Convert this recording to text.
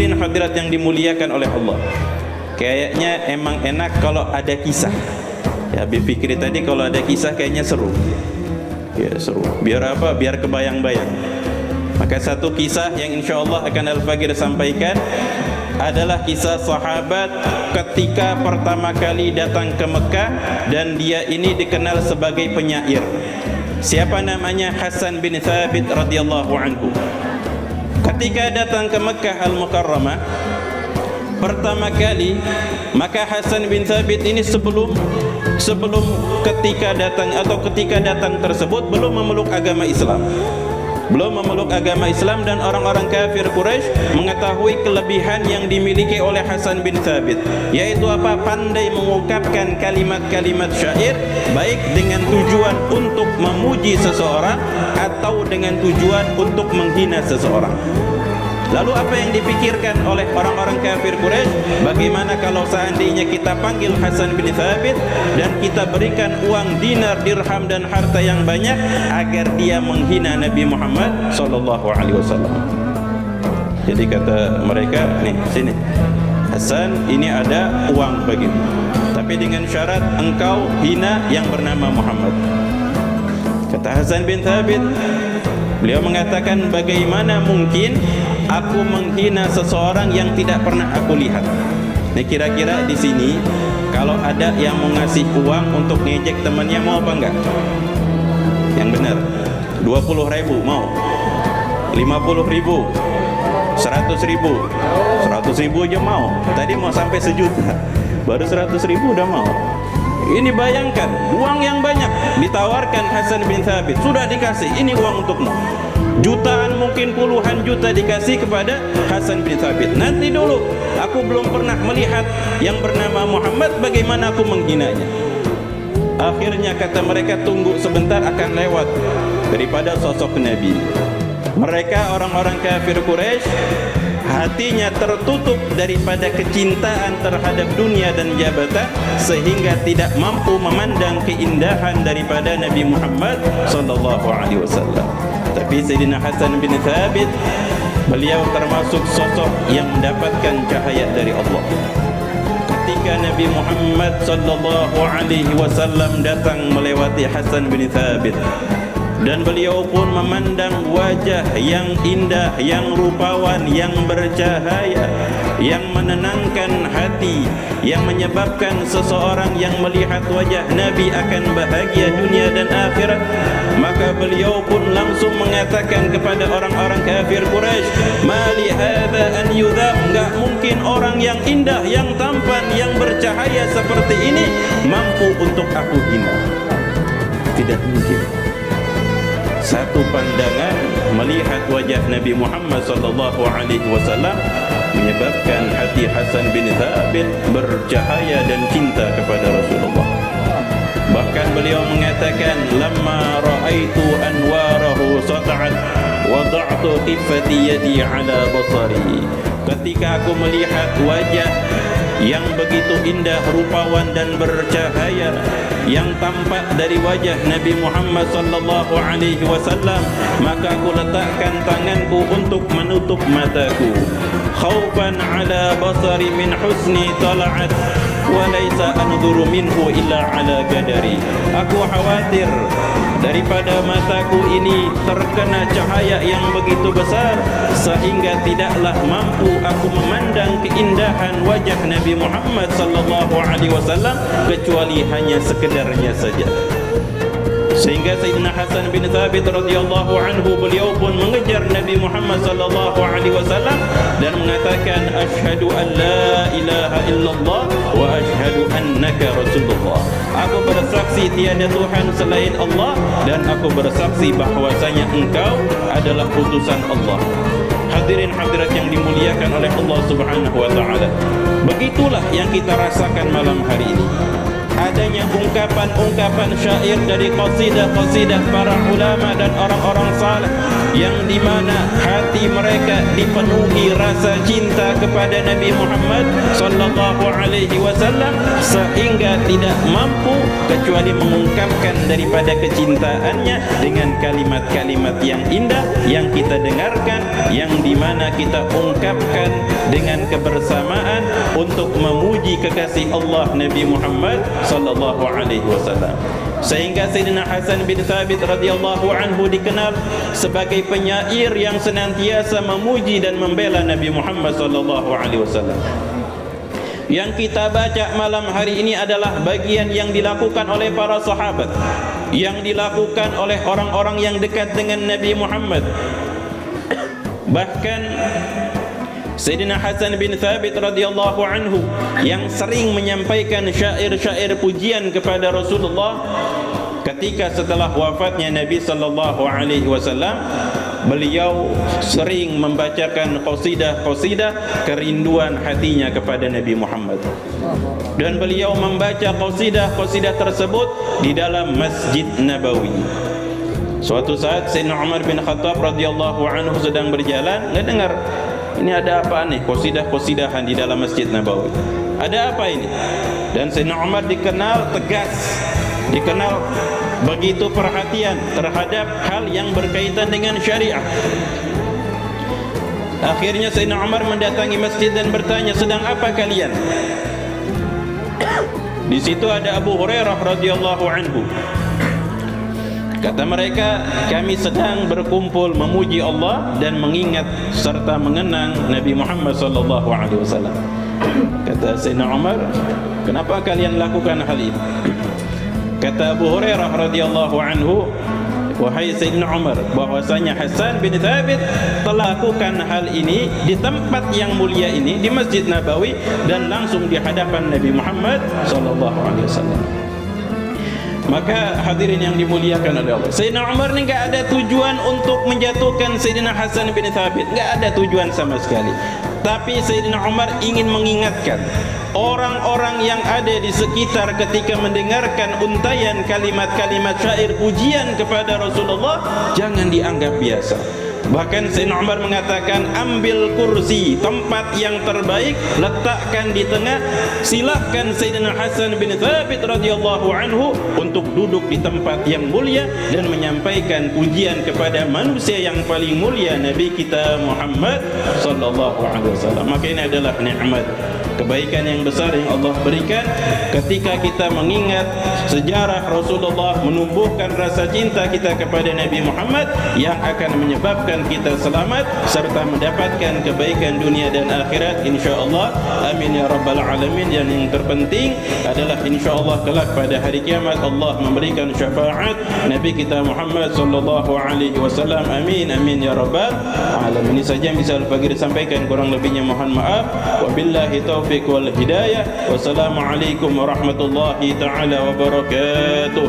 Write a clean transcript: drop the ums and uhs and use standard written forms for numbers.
Hadirin hadirat yang dimuliakan oleh Allah, kayaknya emang enak kalau ada kisah. Ya, Habib Fikri tadi kalau ada kisah kayaknya seru. Ya seru. Biar apa? Biar kebayang-bayang. Maka satu kisah yang insya Allah akan Al-Faqir sampaikan adalah kisah sahabat ketika pertama kali datang ke Mekah, dan dia ini dikenal sebagai penyair. Siapa namanya? Hasan bin Thabit radhiyallahu anhu. Ketika datang ke Mekah Al-Mukarramah pertama kali, maka Hasan bin Thabit ini sebelum ketika datang tersebut belum memeluk agama Islam. Dan orang-orang kafir Quraisy mengetahui kelebihan yang dimiliki oleh Hasan bin Thabit, yaitu apa? Pandai mengungkapkan kalimat-kalimat syair, baik dengan tujuan untuk memuji seseorang atau dengan tujuan untuk menghina seseorang. Lalu apa yang dipikirkan oleh orang-orang kafir Quraisy? Bagaimana kalau seandainya kita panggil Hasan bin Thabit dan kita berikan uang dinar, dirham dan harta yang banyak agar dia menghina Nabi Muhammad sallallahu alaihi wasallam. Jadi kata mereka, nih sini Hasan, ini ada uang bagimu, tapi dengan syarat engkau hina yang bernama Muhammad. Kata Hasan bin Thabit, beliau mengatakan, bagaimana mungkin aku menghina seseorang yang tidak pernah aku lihat. Nah, kira-kira di sini kalau ada yang mau ngasih uang untuk ngejek temannya, mau apa enggak? Yang benar, 20.000 mau, 50.000, 100.000, 100.000 aja mau. Tadi mau sampai 1 juta, baru 100.000 udah mau. Ini bayangkan, uang yang banyak ditawarkan Hasan bin Thabit, sudah dikasih, ini uang untukmu. Jutaan, mungkin puluhan juta dikasih kepada Hasan bin Thabit. Nanti dulu, aku belum pernah melihat yang bernama Muhammad, bagaimana aku menghinanya? Akhirnya kata mereka, tunggu sebentar, akan lewat daripada sosok Nabi. Mereka orang-orang kafir Quraisy hatinya tertutup daripada kecintaan terhadap dunia dan jabatan, sehingga tidak mampu memandang keindahan daripada Nabi Muhammad sallallahu alaihi wasallam. Tapi Sayyidina Hasan bin Thabit, beliau termasuk sosok yang mendapatkan cahaya dari Allah. Ketika Nabi Muhammad sallallahu alaihi wasallam datang melewati Hasan bin Thabit, dan beliau pun memandang wajah yang indah, yang rupawan, yang bercahaya, yang menenangkan hati, yang menyebabkan seseorang yang melihat wajah Nabi akan bahagia dunia dan akhirat. Maka beliau pun langsung mengatakan kepada orang-orang kafir Quraisy, "Mali hadza an yudham." Enggak mungkin orang yang indah, yang tampan, yang bercahaya seperti ini mampu untuk aku hina. Tidak mungkin. Satu pandangan melihat wajah Nabi Muhammad sallallahu alaihi wasallam menyebabkan hati Hasan bin Thabit bercahaya dan cinta kepada Rasulullah. Bahkan beliau mengatakan, "Lamma ra'aitu anwarahu sata'at wada'tu qiffati yadi 'ala basari." Ketika aku melihat wajah yang begitu indah, rupawan dan bercahaya yang tampak dari wajah Nabi Muhammad sallallahu alaihi wasallam, maka aku letakkan tanganku untuk menutup mataku, khaufan ala basari min husni tala'at wa laisa anzuru minhu illa ala qadari. Aku khawatir daripada mataku ini terkena cahaya yang begitu besar, sehingga tidaklah mampu aku memandang keindahan wajah Nabi Muhammad sallallahu alaihi wasallam kecuali hanya sekedarnya saja. Sehingga Sayyidina Hasan bin Thabit radhiyallahu anhu, beliau pun mengejar Nabi Muhammad sallallahu alaihi wasallam dan mengatakan, "Asyhadu an la ilaha illallah wa asyhadu annaka rasulullah." Aku bersaksi tiada Tuhan selain Allah, dan aku bersaksi bahwasanya engkau adalah utusan Allah. Hadirin hadirat yang dimuliakan oleh Allah Subhanahu wa taala. Begitulah yang kita rasakan malam hari ini. Adanya ungkapan-ungkapan syair dari qasidah-qasidah para ulama dan orang-orang saleh yang dimana hati mereka dipenuhi rasa cinta kepada Nabi Muhammad sallallahu alaihi wasallam sehingga tidak mampu kecuali mengungkapkan daripada kecintaannya dengan kalimat-kalimat yang indah yang kita dengarkan, yang dimana kita ungkapkan dengan kebersamaan untuk memuji kekasih Allah Nabi Muhammad sallallahu alaihi wasallam. Sehingga Sayyidina Hasan bin Thabit radhiyallahu anhu dikenal sebagai penyair yang senantiasa memuji dan membela Nabi Muhammad sallallahu alaihi wasallam. Yang kita baca malam hari ini adalah bagian yang dilakukan oleh para sahabat, yang dilakukan oleh orang-orang yang dekat dengan Nabi Muhammad. Bahkan Sayyidina Hasan bin Thabit radhiyallahu anhu yang sering menyampaikan syair-syair pujian kepada Rasulullah ketika setelah wafatnya Nabi sallallahu alaihi wasallam, beliau sering membacakan qasidah-qasidah kerinduan hatinya kepada Nabi Muhammad. Dan beliau membaca qasidah-qasidah tersebut di dalam Masjid Nabawi. Suatu saat Sayyidina Umar bin Khattab radhiyallahu anhu sedang berjalan, dia dengar, ini ada apa nih, qasidah-qasidahan di dalam Masjid Nabawi. Ada apa ini? Dan Sayyidina Umar dikenal tegas, dikenal begitu perhatian terhadap hal yang berkaitan dengan syariah. Akhirnya Sayyidina Umar mendatangi masjid dan bertanya, sedang apa kalian? Di situ ada Abu Hurairah radhiyallahu anhu. Kata mereka, kami sedang berkumpul memuji Allah dan mengingat serta mengenang Nabi Muhammad sallallahu alaihi wasallam. Kata Sayyidina Umar, kenapa kalian lakukan hal ini? Kata Abu Hurairah radhiyallahu anhu, wahai Sayyidina Umar, bahwasanya Hasan bin Thabit telah lakukan hal ini di tempat yang mulia ini, di Masjid Nabawi, dan langsung di hadapan Nabi Muhammad sallallahu alaihi wasallam. Maka hadirin yang dimuliakan oleh Allah, Sayyidina Umar ni enggak ada tujuan untuk menjatuhkan Sayyidina Hasan bin Thabit, enggak ada tujuan sama sekali. Tapi Sayyidina Umar ingin mengingatkan orang-orang yang ada di sekitar ketika mendengarkan untayan kalimat-kalimat syair pujian kepada Rasulullah, jangan dianggap biasa. Bahkan Sayyidina Umar mengatakan, ambil kursi, tempat yang terbaik, letakkan di tengah, silahkan Sayyidina Hasan bin Thabit radhiyallahu anhu untuk duduk di tempat yang mulia dan menyampaikan pujian kepada manusia yang paling mulia, Nabi kita Muhammad sallallahu alaihi wasallam. Maka ini adalah nikmat, kebaikan yang besar yang Allah berikan ketika kita mengingat sejarah Rasulullah, menumbuhkan rasa cinta kita kepada Nabi Muhammad yang akan menyebabkan kita selamat serta mendapatkan kebaikan dunia dan akhirat insyaallah. Amin ya rabbal alamin. Dan yang terpenting adalah insyaallah kelak pada hari kiamat Allah memberikan syafaat Nabi kita Muhammad sallallahu alaihi wasallam. Amin amin ya rabbal alamin. Ini saja yang bisa Al-Faqir sampaikan, kurang lebihnya mohon maaf. Wabillahi taufiq wal hidayah. Wassalamualaikum warahmatullahi taala wabarakatuh.